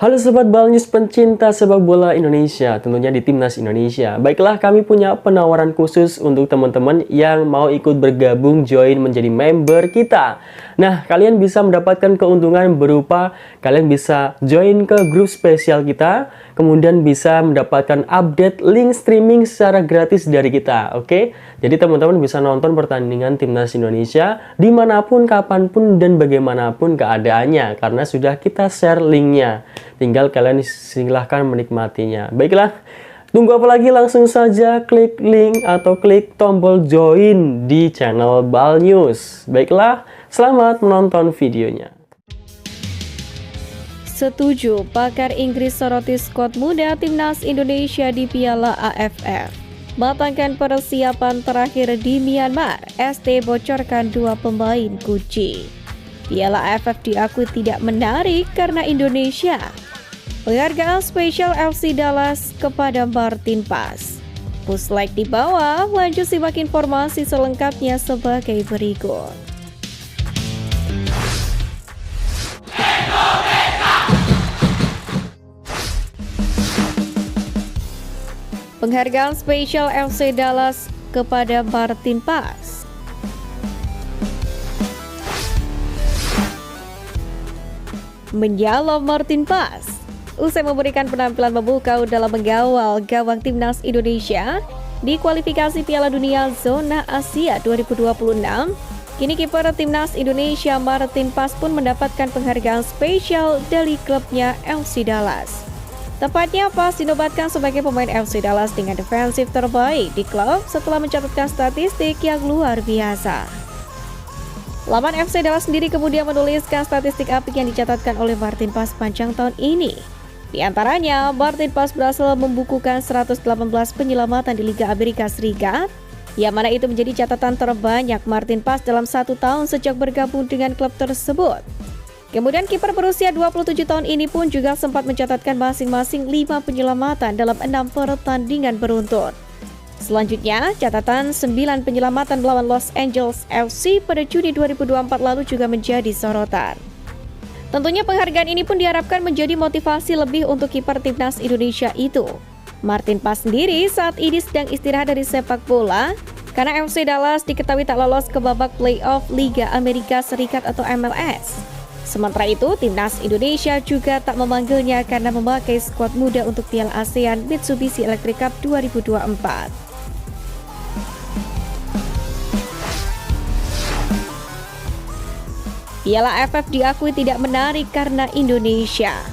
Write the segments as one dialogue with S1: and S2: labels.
S1: Halo Sobat Balnews pencinta sepak bola Indonesia, tentunya di Timnas Indonesia. Baiklah, kami punya penawaran khusus untuk teman-teman yang mau ikut bergabung join menjadi member kita. Nah, kalian bisa mendapatkan keuntungan berupa kalian bisa join ke grup spesial kita, kemudian bisa mendapatkan update link streaming secara gratis dari kita, oke? Jadi teman-teman bisa nonton pertandingan Timnas Indonesia dimanapun, kapanpun, dan bagaimanapun keadaannya, karena sudah kita share linknya. Tinggal kalian silahkan menikmatinya. Baiklah, tunggu apa lagi? Langsung saja klik link atau klik tombol join di channel Balnews. Baiklah, selamat menonton videonya.
S2: Setuju, pakar Inggris soroti skuad muda Timnas Indonesia di Piala AFF. Matangkan persiapan terakhir di Myanmar, ST bocorkan 2 pemain kunci. Piala AFF diakui tidak menarik karena Indonesia. Penghargaan spesial FC Dallas kepada Martin Paes. Push like di bawah, lanjut simak informasi selengkapnya sebagai berikut. Penghargaan spesial FC Dallas kepada Martin Paes. Menjawab Martin Paes. Usai memberikan penampilan memukau dalam mengawal gawang Timnas Indonesia di kualifikasi Piala Dunia Zona Asia 2026, kini kiper Timnas Indonesia Martin Paes pun mendapatkan penghargaan spesial dari klubnya FC Dallas. Tepatnya Paes dinobatkan sebagai pemain FC Dallas dengan defensif terbaik di klub setelah mencatatkan statistik yang luar biasa. Laman FC Dallas sendiri kemudian menuliskan statistik apik yang dicatatkan oleh Martin Paes panjang tahun ini. Di antaranya, Martin Paes berhasil membukukan 118 penyelamatan di Liga Amerika Serikat, yang mana itu menjadi catatan terbanyak Martin Paes dalam 1 tahun sejak bergabung dengan klub tersebut. Kemudian kiper berusia 27 tahun ini pun juga sempat mencatatkan masing-masing 5 penyelamatan dalam 6 pertandingan beruntun. Selanjutnya, catatan 9 penyelamatan melawan Los Angeles FC pada Juni 2024 lalu juga menjadi sorotan. Tentunya penghargaan ini pun diharapkan menjadi motivasi lebih untuk kiper Timnas Indonesia itu. Martin Paes sendiri saat ini sedang istirahat dari sepak bola karena FC Dallas diketahui tak lolos ke babak playoff Liga Amerika Serikat atau MLS. Sementara itu, Timnas Indonesia juga tak memanggilnya karena memakai skuad muda untuk Piala ASEAN Mitsubishi Electric Cup 2024. Piala AFF diakui tidak menarik karena Indonesia.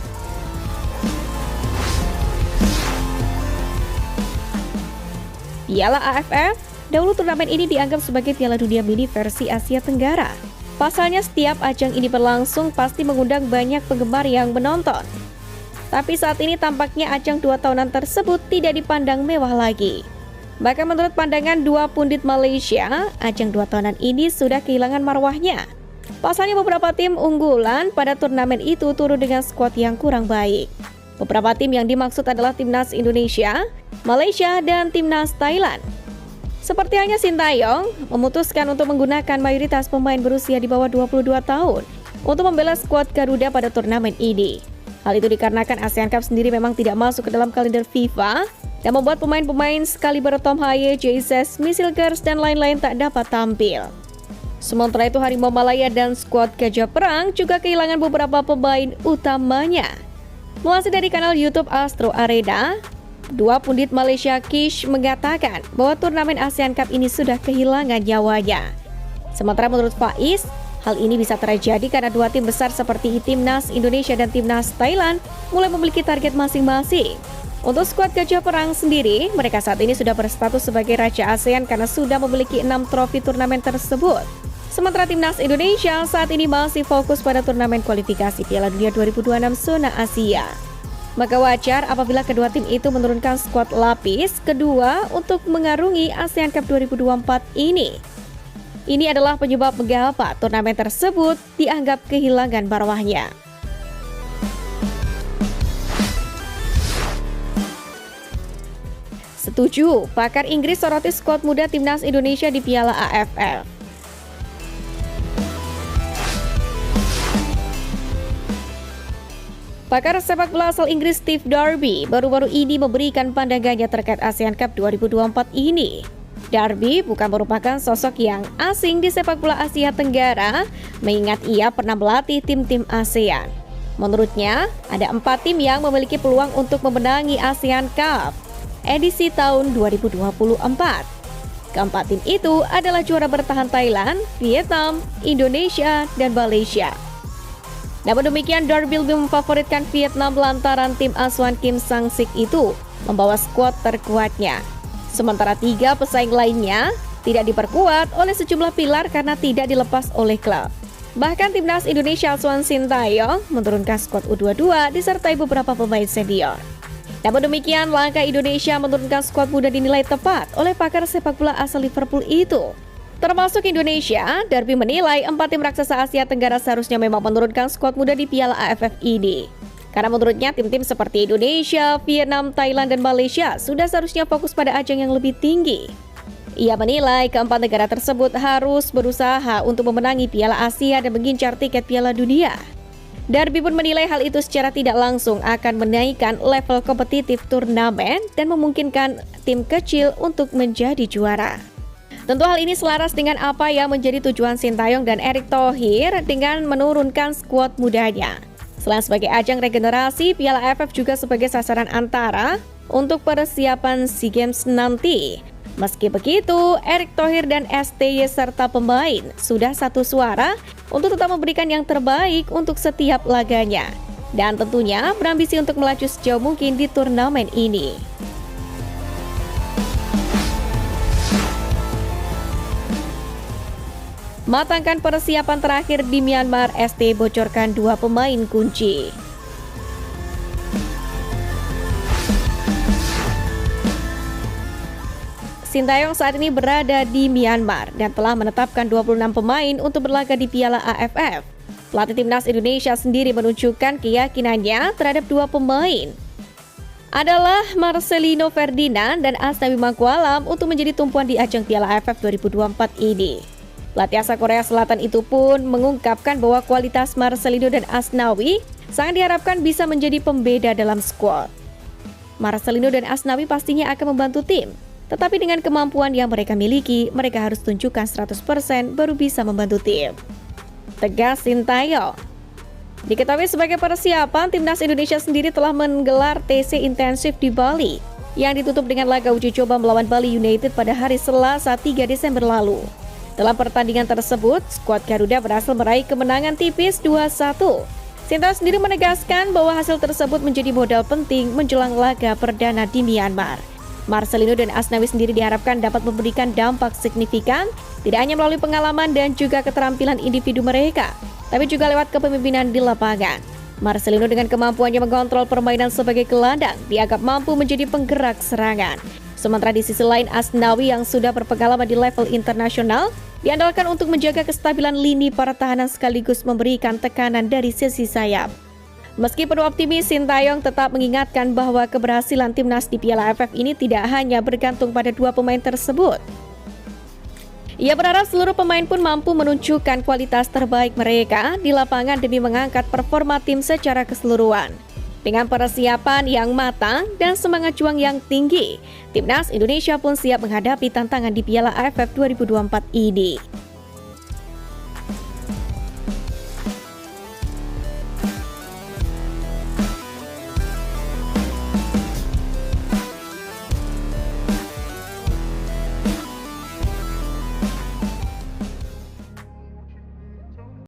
S2: Piala AFF, dahulu turnamen ini dianggap sebagai Piala Dunia Mini versi Asia Tenggara. Pasalnya setiap ajang ini berlangsung pasti mengundang banyak penggemar yang menonton. Tapi saat ini tampaknya ajang 2 tahunan tersebut tidak dipandang mewah lagi. Bahkan menurut pandangan 2 pundit Malaysia, ajang 2 tahunan ini sudah kehilangan marwahnya. Pasalnya beberapa tim unggulan pada turnamen itu turun dengan skuad yang kurang baik. Beberapa tim yang dimaksud adalah Timnas Indonesia, Malaysia, dan Timnas Thailand. Seperti halnya Sintayong memutuskan untuk menggunakan mayoritas pemain berusia di bawah 22 tahun untuk membela skuad Garuda pada turnamen ini. Hal itu dikarenakan ASEAN Cup sendiri memang tidak masuk ke dalam kalender FIFA dan membuat pemain-pemain sekaliber Tom Haye, Jesus, Misil Gers, dan lain-lain tak dapat tampil. Sementara itu Harimau Malaya dan skuad Gajah Perang juga kehilangan beberapa pemain utamanya. Melansir dari kanal YouTube Astro Arena, 2 pundit Malaysia Kish mengatakan bahwa turnamen ASEAN Cup ini sudah kehilangan nyawanya. Sementara menurut Faiz, hal ini bisa terjadi karena 2 tim besar seperti Timnas Indonesia dan Timnas Thailand mulai memiliki target masing-masing. Untuk skuad Gajah Perang sendiri, mereka saat ini sudah berstatus sebagai Raja ASEAN karena sudah memiliki 6 trofi turnamen tersebut. Sementara Timnas Indonesia saat ini masih fokus pada turnamen kualifikasi Piala Dunia 2026 Zona Asia. Maka wajar apabila kedua tim itu menurunkan skuad lapis kedua untuk mengarungi ASEAN Cup 2024 ini. Ini adalah penyebab mengapa turnamen tersebut dianggap kehilangan marwahnya. Setuju, pakar Inggris soroti skuad muda Timnas Indonesia di Piala AFF. Pakar sepak bola asal Inggris Steve Darby baru-baru ini memberikan pandangannya terkait ASEAN Cup 2024 ini. Darby bukan merupakan sosok yang asing di sepak bola Asia Tenggara, mengingat ia pernah melatih tim-tim ASEAN. Menurutnya, ada 4 tim yang memiliki peluang untuk memenangi ASEAN Cup edisi tahun 2024. Keempat tim itu adalah juara bertahan Thailand, Vietnam, Indonesia, dan Malaysia. Namun demikian, Darby lebih memfavoritkan Vietnam lantaran tim asuhan Kim Sang-sik itu membawa skuad terkuatnya. Sementara 3 pesaing lainnya tidak diperkuat oleh sejumlah pilar karena tidak dilepas oleh klub. Bahkan timnas Indonesia asuhan Sintayong menurunkan skuad U22 disertai beberapa pemain senior. Namun demikian, langkah Indonesia menurunkan skuad muda dinilai tepat oleh pakar sepak bola asal Liverpool itu. Termasuk Indonesia, Darby menilai 4 tim raksasa Asia Tenggara seharusnya memang menurunkan skuad muda di Piala AFF ini. Karena menurutnya tim-tim seperti Indonesia, Vietnam, Thailand, dan Malaysia sudah seharusnya fokus pada ajang yang lebih tinggi. Ia menilai keempat negara tersebut harus berusaha untuk memenangi Piala Asia dan mengincar tiket Piala Dunia. Darby pun menilai hal itu secara tidak langsung akan menaikkan level kompetitif turnamen dan memungkinkan tim kecil untuk menjadi juara. Tentu hal ini selaras dengan apa yang menjadi tujuan Sintayong dan Erick Thohir dengan menurunkan skuad mudanya. Selain sebagai ajang regenerasi, Piala AFF juga sebagai sasaran antara untuk persiapan SEA Games nanti. Meski begitu, Erick Thohir dan STY serta pemain sudah satu suara untuk tetap memberikan yang terbaik untuk setiap laganya. Dan tentunya berambisi untuk melaju sejauh mungkin di turnamen ini. Matangkan persiapan terakhir di Myanmar, ST bocorkan 2 pemain kunci. Sintayong saat ini berada di Myanmar dan telah menetapkan 26 pemain untuk berlaga di Piala AFF. Pelatih timnas Indonesia sendiri menunjukkan keyakinannya terhadap 2 pemain adalah Marcelino Ferdinand dan Asnawi Mangkualam untuk menjadi tumpuan di ajang Piala AFF 2024 ini. Pelatih asal Korea Selatan itu pun mengungkapkan bahwa kualitas Marcelino dan Asnawi sangat diharapkan bisa menjadi pembeda dalam skuad. Marcelino dan Asnawi pastinya akan membantu tim, tetapi dengan kemampuan yang mereka miliki, mereka harus tunjukkan 100% baru bisa membantu tim. Tegas Sintayong. Diketahui sebagai persiapan, timnas Indonesia sendiri telah menggelar TC intensif di Bali yang ditutup dengan laga uji coba melawan Bali United pada hari Selasa 3 Desember lalu. Dalam pertandingan tersebut, skuad Garuda berhasil meraih kemenangan tipis 2-1. Sintayong sendiri menegaskan bahwa hasil tersebut menjadi modal penting menjelang laga perdana di Myanmar. Marcelino dan Asnawi sendiri diharapkan dapat memberikan dampak signifikan, tidak hanya melalui pengalaman dan juga keterampilan individu mereka, tapi juga lewat kepemimpinan di lapangan. Marcelino dengan kemampuannya mengontrol permainan sebagai gelandang dianggap mampu menjadi penggerak serangan. Sementara di sisi lain, Asnawi yang sudah berpengalaman di level internasional diandalkan untuk menjaga kestabilan lini pertahanan sekaligus memberikan tekanan dari sisi sayap. Meski penuh optimis, Sintayong tetap mengingatkan bahwa keberhasilan timnas di Piala AFF ini tidak hanya bergantung pada 2 pemain tersebut. Ia berharap seluruh pemain pun mampu menunjukkan kualitas terbaik mereka di lapangan demi mengangkat performa tim secara keseluruhan. Dengan persiapan yang matang dan semangat juang yang tinggi, timnas Indonesia pun siap menghadapi tantangan di Piala AFF 2024 ini.